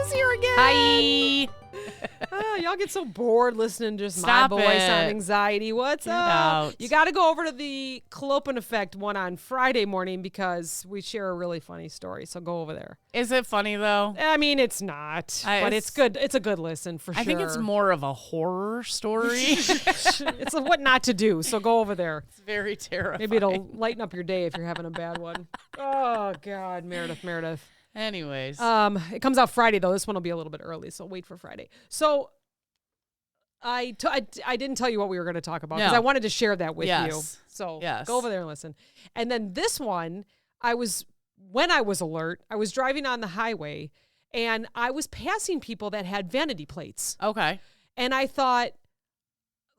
is here again. Hi. Y'all get so bored listening to just Stop my voice it. on anxiety. What's Get up? out. You got to go over to the Clopen Effect one on Friday morning because we share a really funny story. So go over there. Is it funny though? I mean, it's not, but it's good. It's a good listen for sure. I think it's more of a horror story. It's a what not to do. So go over there. It's very terrifying. Maybe it'll lighten up your day if you're having a bad one. Oh God, Meredith. Anyways. It comes out Friday though. This one will be a little bit early, so wait for Friday. So I didn't tell you what we were going to talk about because I wanted to share that with you. So go over there and listen. And then this one, when I was alert, I was driving on the highway and I was passing people that had vanity plates. Okay. And I thought,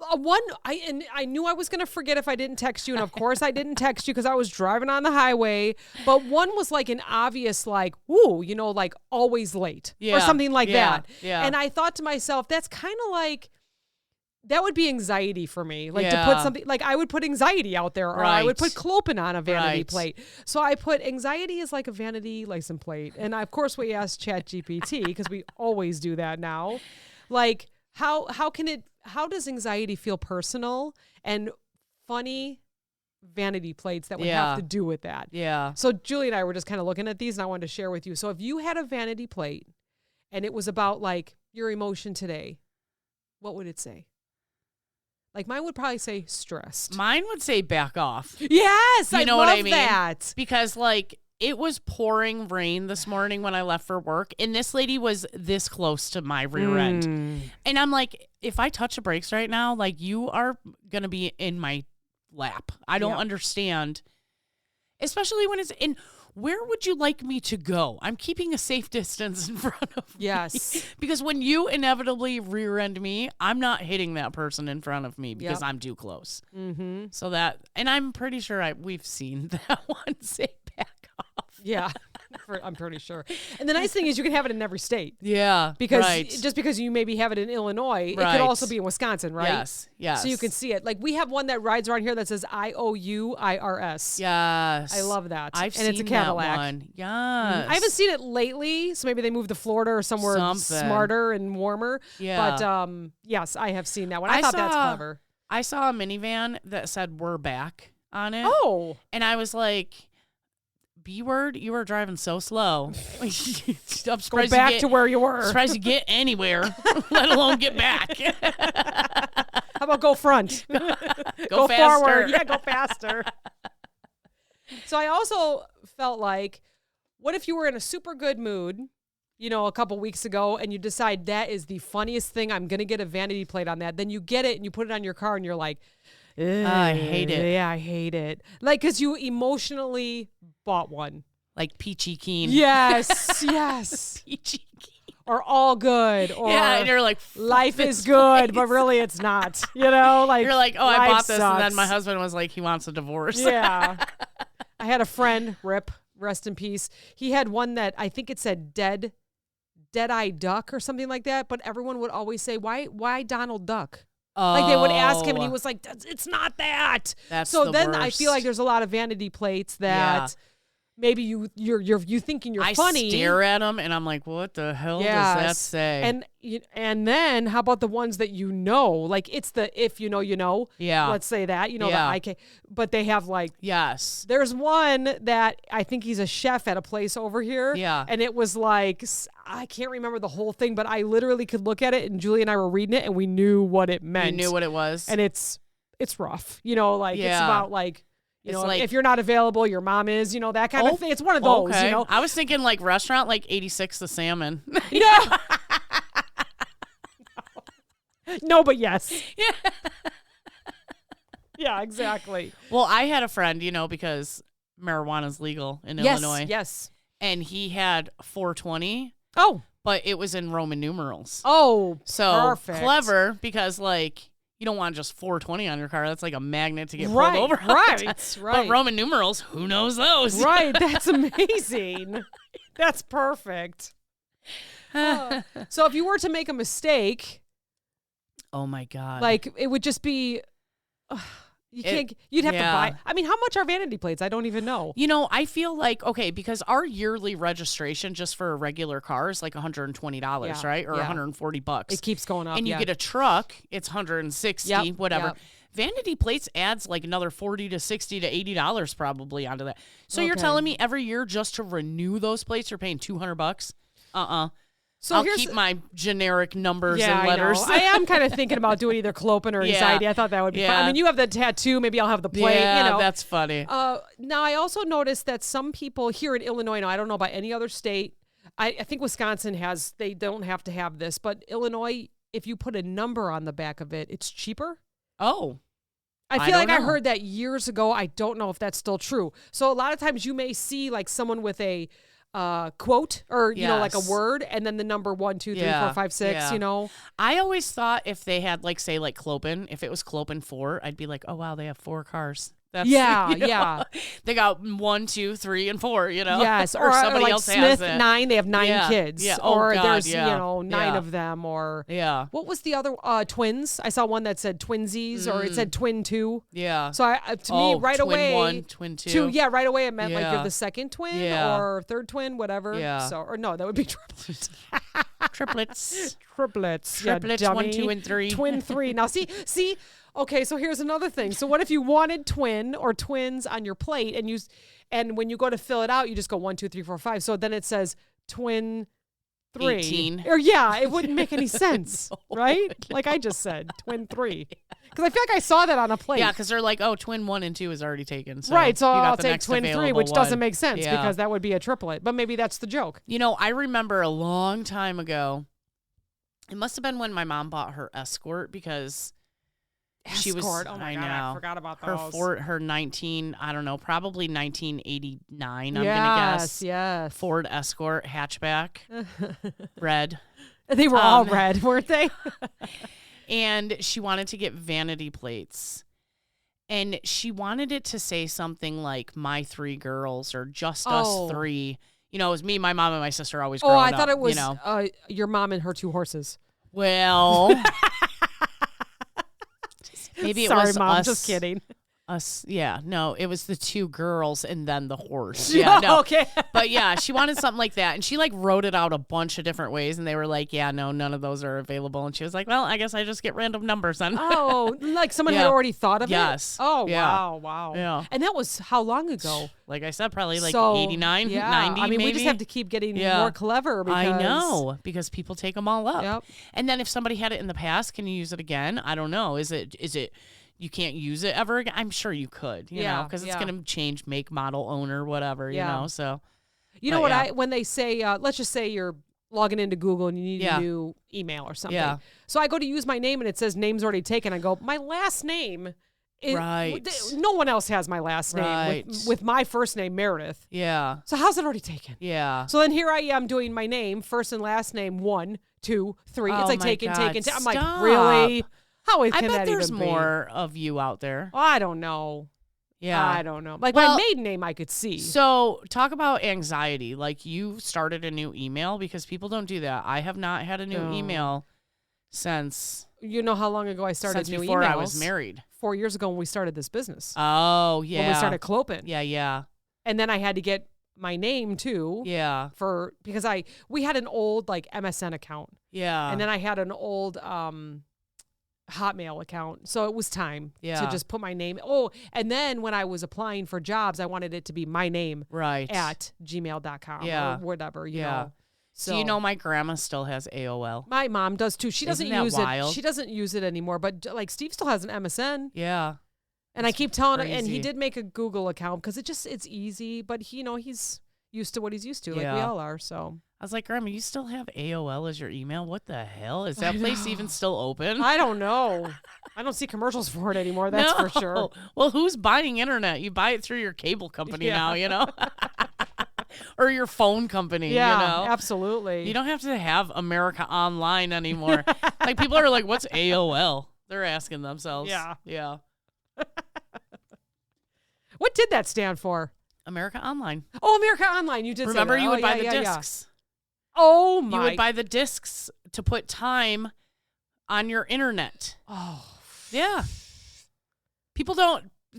I knew I was going to forget if I didn't text you. And of course I didn't text you because I was driving on the highway. But one was like an obvious, like, ooh, like always late or something like that. Yeah. And I thought to myself, that's kind of like, that would be anxiety for me. Like to put something, like I would put anxiety out there or I would put Clopen on a vanity plate. So I put anxiety is like a vanity license plate. And of course we asked ChatGPT because we always do that now. Like how does anxiety feel personal and funny vanity plates that would have to do with that? Yeah. So Julie and I were just kind of looking at these and I wanted to share with you. So if you had a vanity plate and it was about like your emotion today, what would it say? Like mine would probably say stressed. Mine would say back off. Yes, you know love what I mean? That. Because like it was pouring rain this morning when I left for work, and this lady was this close to my rear end. And I'm like, if I touch the brakes right now, like you are going to be in my lap. I don't understand. Especially when it's in, where would you like me to go? I'm keeping a safe distance in front of me. Yes. Because when you inevitably rear end me, I'm not hitting that person in front of me because I'm too close. Mm-hmm. So that, and I'm pretty sure we've seen that one say back off. Yeah. I'm pretty sure. And the nice thing is you can have it in every state. Yeah. Because just because you maybe have it in Illinois, it could also be in Wisconsin, right? Yes. So you can see it. Like we have one that rides around here that says IOUIRS. Yes. I love that. I've seen it's a Cadillac. That one. Yes. I haven't seen it lately, so maybe they moved to Florida or somewhere smarter and warmer. Yeah. But yes, I have seen that one. I thought that's clever. I saw a minivan that said "We're back" on it. Oh. And I was like, B-word, you were driving so slow. I'm Go back to where you were. Surprised you get anywhere, let alone get back. How about go front? Go faster. Forward. Yeah, go faster. So I also felt like, what if you were in a super good mood, a couple weeks ago, and you decide that is the funniest thing, I'm going to get a vanity plate on that. Then you get it and you put it on your car and you're like, I hate it. Yeah, I hate it. Like, because you emotionally bought one. Like Peachy Keen. Yes, yes. Peachy Keen. Or all good. Or and you're like, life is good, but really it's not. Like you're like, oh, I bought this, sucks. and then my husband was like, he wants a divorce. Yeah. I had a friend, rest in peace. He had one that I think it said Dead-Eye Duck or something like that, but everyone would always say, why Donald Duck? Like they would ask him and he was like, it's not that. That's so the then worst. I feel like there's a lot of vanity plates that maybe you thinking you're funny. I stare at them and I'm like, what the hell does that say? And then how about the ones that like it's the if you know yeah, let's say that the IK, but they have like there's one that I think he's a chef at a place over here and it was like I can't remember the whole thing, but I literally could look at it and Julie and I were reading it and we knew what it meant. You knew what it was, and it's rough, it's about like. If you're not available, your mom is, that kind of thing. It's one of those, okay. I was thinking like restaurant, like 86 the salmon. Yeah. No, but yes. Yeah. Yeah, exactly. Well, I had a friend, because marijuana's legal in Illinois. Yes. And he had 420. Oh. But it was in Roman numerals. Oh, so perfect. Clever because like you don't want just 420 on your car. That's like a magnet to get pulled over. Right. But Roman numerals, who knows those? Right. That's amazing. That's perfect. So if you were to make a mistake, oh my God, like it would just be, You'd have to buy. I mean, how much are vanity plates? I don't even know. I feel like, okay, because our yearly registration just for a regular car is like $120, right? Or $140. It keeps going up. And you get a truck, it's $160, whatever. Yep. Vanity plates adds like another $40 to $60 to $80 probably onto that. So you're telling me every year just to renew those plates, you're paying $200? So I'll keep my generic numbers and letters. I am kind of thinking about doing either clopin or anxiety. I thought that would be fun. I mean, you have the tattoo. Maybe I'll have the plate. Yeah, that's funny. Now, I also noticed that some people here in Illinois, now I don't know about any other state. I think Wisconsin they don't have to have this. But Illinois, if you put a number on the back of it, it's cheaper. Oh. I feel like I heard that years ago. I don't know if that's still true. So a lot of times you may see like someone with a quote or like a word and then the number 1, 2, 3, 4, 5, 6. I always thought if they had like say like Clopin, if it was Clopin 4, I'd be like, oh wow, they have 4 cars. That's, they got 1, 2, 3, and 4. Yes, or somebody like else Smith has it. 9. They have 9 kids. Yeah. Or God, there's 9 of them. Or what was the other twins? I saw one that said twinsies, or it said twin 2. Yeah. So to me, right twin away, 1, twin 2. Yeah, right away it meant like you're the second twin or third twin, whatever. Yeah. So or no, that would be triplets. Triplets. Yeah, 1, 2, and 3. Twin 3. Now see. Okay, so here's another thing. So what if you wanted twin or twins on your plate, and when you go to fill it out, you just go 1, 2, 3, 4, 5. So then it says twin 3. 18. Or it wouldn't make any sense, right? Like I just said, twin 3. Because I feel like I saw that on a plate. Yeah, because they're like, twin 1 and 2 is already taken. So right, so I'll the take twin 3, which doesn't make sense because that would be a triplet. But maybe that's the joke. I remember a long time ago. It must have been when my mom bought her Escort because. She was. Oh my God, I forgot about those. Her 19. I don't know, probably 1989. I'm gonna guess. Yes. Ford Escort hatchback, red. They were all red, weren't they? And she wanted to get vanity plates, and she wanted it to say something like "My 3 girls" or "Just us 3." It was me, my mom, and my sister always. Oh, I thought it was your mom and her 2 horses. Well. Maybe it was Mom, us. Just kidding. Us, no, it was the 2 girls and then the horse. Yeah, no. Okay. But she wanted something like that. And she like wrote it out a bunch of different ways. And they were like, no, none of those are available. And she was like, well, I guess I just get random numbers then. Oh, like someone had already thought of it? Yes. Oh, yeah. Wow. Yeah. And that was how long ago? Like I said, probably like 89, 90 I mean, maybe. we just have to keep getting more clever. Because... I know, because people take them all up. Yep. And then if somebody had it in the past, can you use it again? I don't know. Is it you can't use it ever again? I'm sure you could, you know, because it's going to change make, model, owner, whatever, you know, so. You know what when they say, let's just say you're logging into Google and you need a new email or something. Yeah. So I go to use my name and it says name's already taken. I go, my last name. No one else has my last name with my first name, Meredith. Yeah. So how's it already taken? Yeah. So then here I am doing my name, first and last name, 1, 2, 3. It's like taken. I'm like, really? I bet there's more of you out there. I don't know. Yeah. I don't know. Like my maiden name I could see. So talk about anxiety. Like you started a new email because people don't do that. I have not had a new email since. You know how long ago I started new before emails? I was married. 4 years ago when we started this business. Oh, yeah. When we started Clopin. Yeah. And then I had to get my name too. Yeah. Because we had an old like MSN account. Yeah. And then I had an old Hotmail account. So it was time to just put my name. Oh, and then when I was applying for jobs, I wanted it to be my name at gmail.com or whatever, you know. So you know my grandma still has AOL. My mom does too. She doesn't use wild? it. She doesn't use it anymore, but like Steve still has an MSN. Yeah. And I keep telling her, and he did make a Google account because it's easy, but he's used to what he's used to, like we all are, so. I was like, Grandma, you still have AOL as your email? What the hell? Is that place even still open? I don't know. I don't see commercials for it anymore, that's for sure. Well, who's buying internet? You buy it through your cable company now, you know? Or your phone company, you know? Absolutely. You don't have to have America Online anymore. Like, people are like, what's AOL? They're asking themselves. Yeah. What did that stand for? America Online. Oh, America Online. You did Remember say that. You would buy the discs. Oh, my. You would buy the discs to put time on your internet. Oh. Yeah.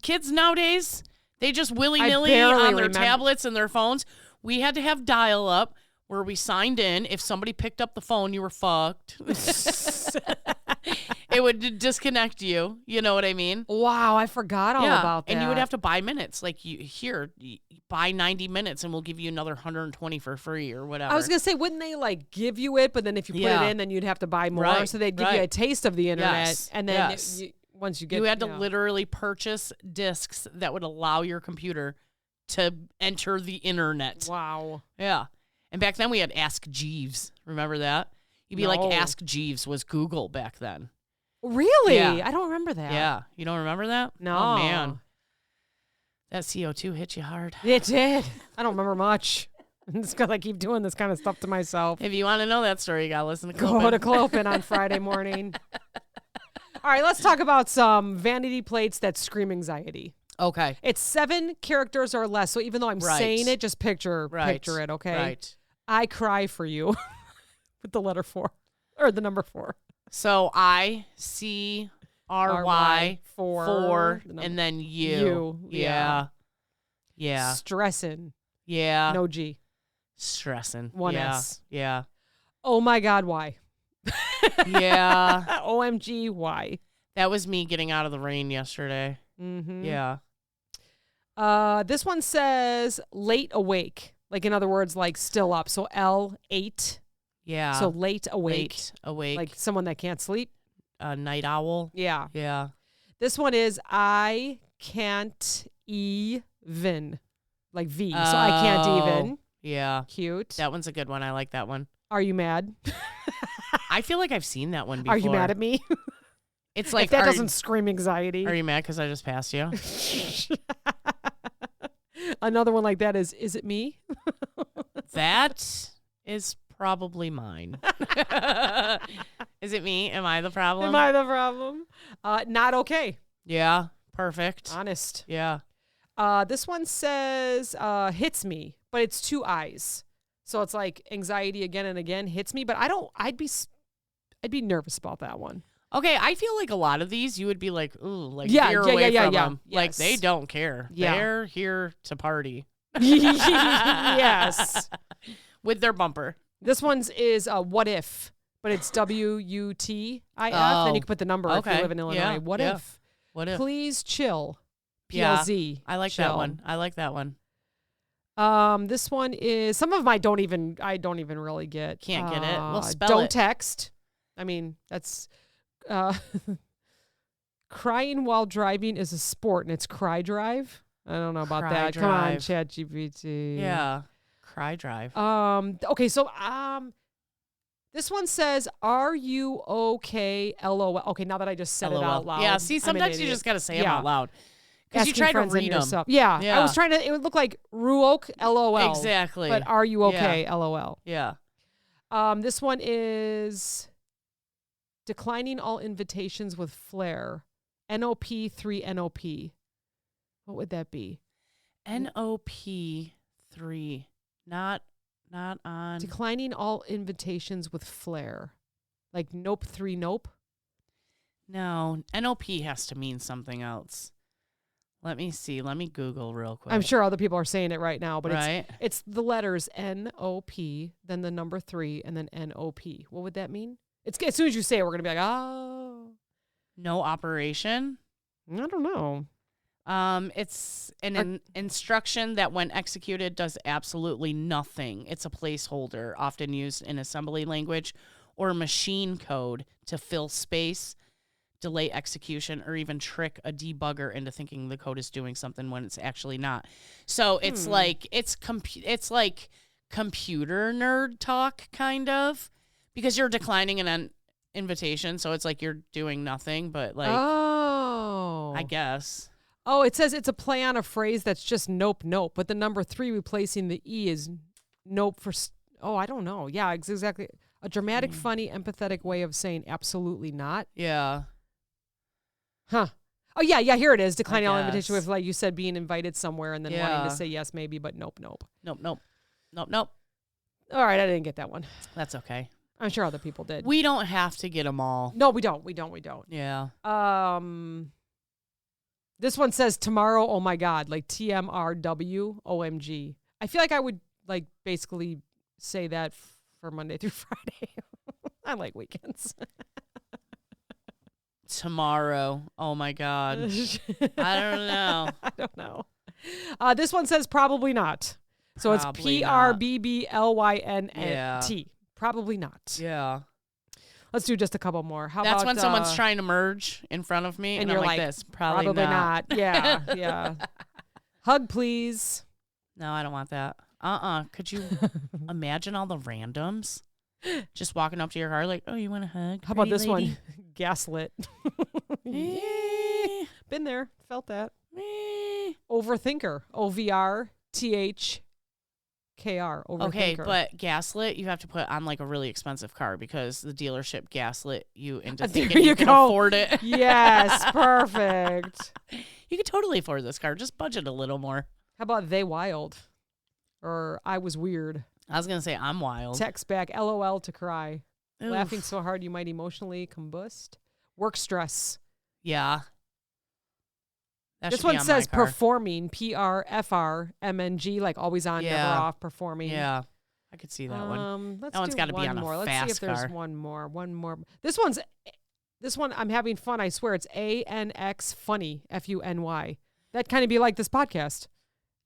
Kids nowadays, they just willy-nilly on their tablets and their phones. We had to have dial-up where we signed in. If somebody picked up the phone, you were fucked. It would disconnect you. You know what I mean? Wow, I forgot all about that. And you would have to buy minutes. Like, buy 90 minutes and we'll give you another 120 for free or whatever. I was going to say, wouldn't they, like, give you it, but then if you put it in, then you'd have to buy more. Right, so they'd give you a taste of the internet. Yes, and then once you get... You had to literally purchase discs that would allow your computer to enter the internet. Wow. Yeah. And back then we had Ask Jeeves. Remember that? You'd be like, Ask Jeeves was Google back then. Really? Yeah. I don't remember that. Yeah. You don't remember that? No. Oh, man. That CO2 hit you hard. It did. I don't remember much. It's because I keep doing this kind of stuff to myself. If you want to know that story, you got to listen to Clopin. Go to Clopin on Friday morning. All right, let's talk about some vanity plates that scream anxiety. Okay. It's 7 characters or less. So even though I'm saying it, just picture it, okay? Right. I cry for you with the letter 4 or the number 4. So ICRY 4 and then U. Yeah. Yeah. Stressing. Yeah. No G. Stressing. 1 S. Yeah. Oh my God, why? Yeah. OMG, why? That was me getting out of the rain yesterday. Mm-hmm. Yeah. This one says late awake. Like, in other words, like still up. So L8. Yeah. So late awake. Late awake. Like someone that can't sleep. Night owl. Yeah. Yeah. This one is I can't even. Like V. So I can't even. Yeah. Cute. That one's a good one. I like that one. Are you mad? I feel like I've seen that one before. Are you mad at me? It's like, if that doesn't scream anxiety. Are you mad because I just passed you? Another one like that is it me? That is probably mine. Is it me? Am I the problem? Am I the problem? Not okay. Yeah. Perfect. Honest. Yeah. This one says hits me, but it's 2 eyes. So it's like anxiety again and again hits me, but I'd be nervous about that one. Okay, I feel like a lot of these you would be like, ooh, like veer away from them. Yes. Like they don't care. Yeah. They're here to party. Yes. With their bumper. This one's is what if, but it's WUTIF. Oh. Then you can put the number if you live in Illinois. Yeah. What if? What if? Please chill. PLZ. Yeah, I like chill. that one. I like that one. This one is some of them I don't even really get. Can't get it. Well, spell don't it. text. I mean, that's crying while driving is a sport and it's cry drive. I don't know about Cry that. drive. Come on, ChatGPT. Yeah. Cry drive. Okay, so this one says, "Are you okay?" LOL. Okay, now that I just said it out loud. Yeah, see, sometimes you just got to say them out loud. Because you Asking try to friends and read them. yourself. Yeah, I was trying to, it would look like Ruok, LOL. Exactly. But are you okay? LOL. Yeah. This one is declining all invitations with flair. NOP3 NOP. What would that be? NOP3. Not on. Declining all invitations with flair. Like nope 3 nope. No, NOP has to mean something else. Let me see. Let me Google real quick. I'm sure other people are saying it right now, but right? it's the letters NOP, then the number 3, and then NOP. What would that mean? It's as soon as you say it, we're gonna be like, oh. No operation? I don't know. It's an instruction that when executed does absolutely nothing. It's a placeholder, often used in assembly language or machine code to fill space, delay execution, or even trick a debugger into thinking the code is doing something when it's actually not. So it's like it's like computer nerd talk kind of, because you're declining an invitation, so it's like you're doing nothing, but like I guess. Oh, it says it's a play on a phrase that's just nope nope, but the number 3 replacing the E is nope for I don't know. Yeah, it's exactly a dramatic, funny, empathetic way of saying absolutely not. Yeah. Huh. Oh, yeah, here it is. Declining all invitation with, like you said, being invited somewhere and then wanting to say yes, maybe, but nope. Nope. All right, I didn't get that one. That's okay. I'm sure other people did. We don't have to get them all. No, we don't. Yeah. This one says tomorrow, oh my God, like TMRW, OMG. I feel like I would like basically say that for Monday through Friday. I like weekends. Tomorrow, oh my God. I don't know. I don't know. This one says probably not. So Probably it's not. PRBBLYNNT. Yeah. Probably not. Yeah. Let's do just a couple more. How That's about when someone's trying to merge in front of me, and you're I'm like this. Probably not. Yeah, yeah. Hug, please. No, I don't want that. Could you imagine all the randoms just walking up to your car like, oh, you want a hug? How about this lady? one? Gaslit. Eh, Been there. Felt that. eh. Overthinker. OVRTHKR. Overthinker. Okay, but gaslit, you have to put on like a really expensive car because the dealership gaslit you into thinking There you you can go. afford it. Yes, perfect. You could totally afford this car. Just budget a little more. How about they wild? Or I was weird. I was going to say I'm wild. Text back, LOL to cry. Oof. Laughing so hard you might emotionally combust. Work stress. Yeah. That This should be one on says my car. performing, PRFRMNG, like always on, Yeah. never off, performing. Yeah. I could see that one. Let's That one's do gotta be one on a more. Let's see fast if there's car. one more. This one I'm having fun. I swear it's ANX funny, FUNY. That kind of be like this podcast.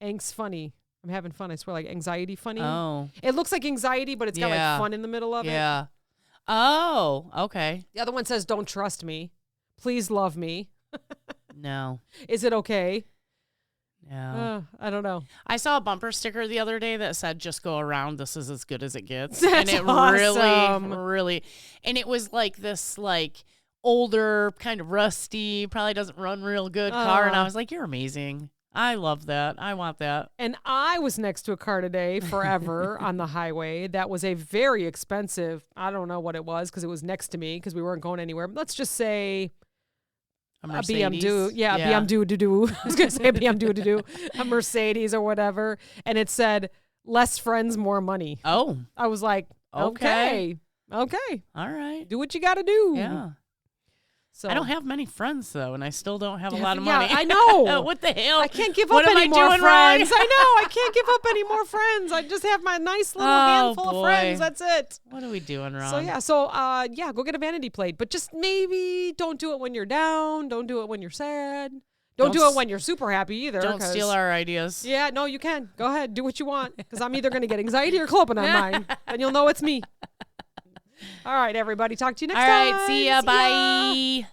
Angst funny. I'm having fun. I swear, like anxiety funny. Oh. It looks like anxiety, but it's got Yeah. like fun in the middle of it. Yeah. Oh, okay. The other one says, "Don't trust me. Please love me. No. Is it okay?" No. I don't know. I saw a bumper sticker the other day that said, just go around. This is as good as it gets. That's and it awesome. really, and it was like this, like, older, kind of rusty, probably doesn't run real good car. And I was like, you're amazing. I love that. I want that. And I was next to a car today forever on the highway. That was a very expensive, I don't know what it was because it was next to me because we weren't going anywhere. Let's just say A a Mercedes. BMW. Yeah, a BMW. I was going to say a BMW, a Mercedes or whatever. And it said, less friends, more money. Oh, I was like, okay. all right. Do what you got to do. Yeah. So I don't have many friends, though, and I still don't have a lot of money. Yeah, I know. What the hell? I can't give What up am any I more doing friends. wrong? I know. I can't give up any more friends. I just have my nice little handful of friends. boy. That's it. What are we doing wrong? So go get a vanity plate, but just maybe don't do it when you're down. Don't do it when you're sad. Don't do it when you're super happy either. Don't steal our ideas. Yeah, no, you can. Go ahead, do what you want, because I'm either going to get anxiety or cloping on mine, and you'll know it's me. All right, everybody. Talk to you next All time. right. See ya. Bye.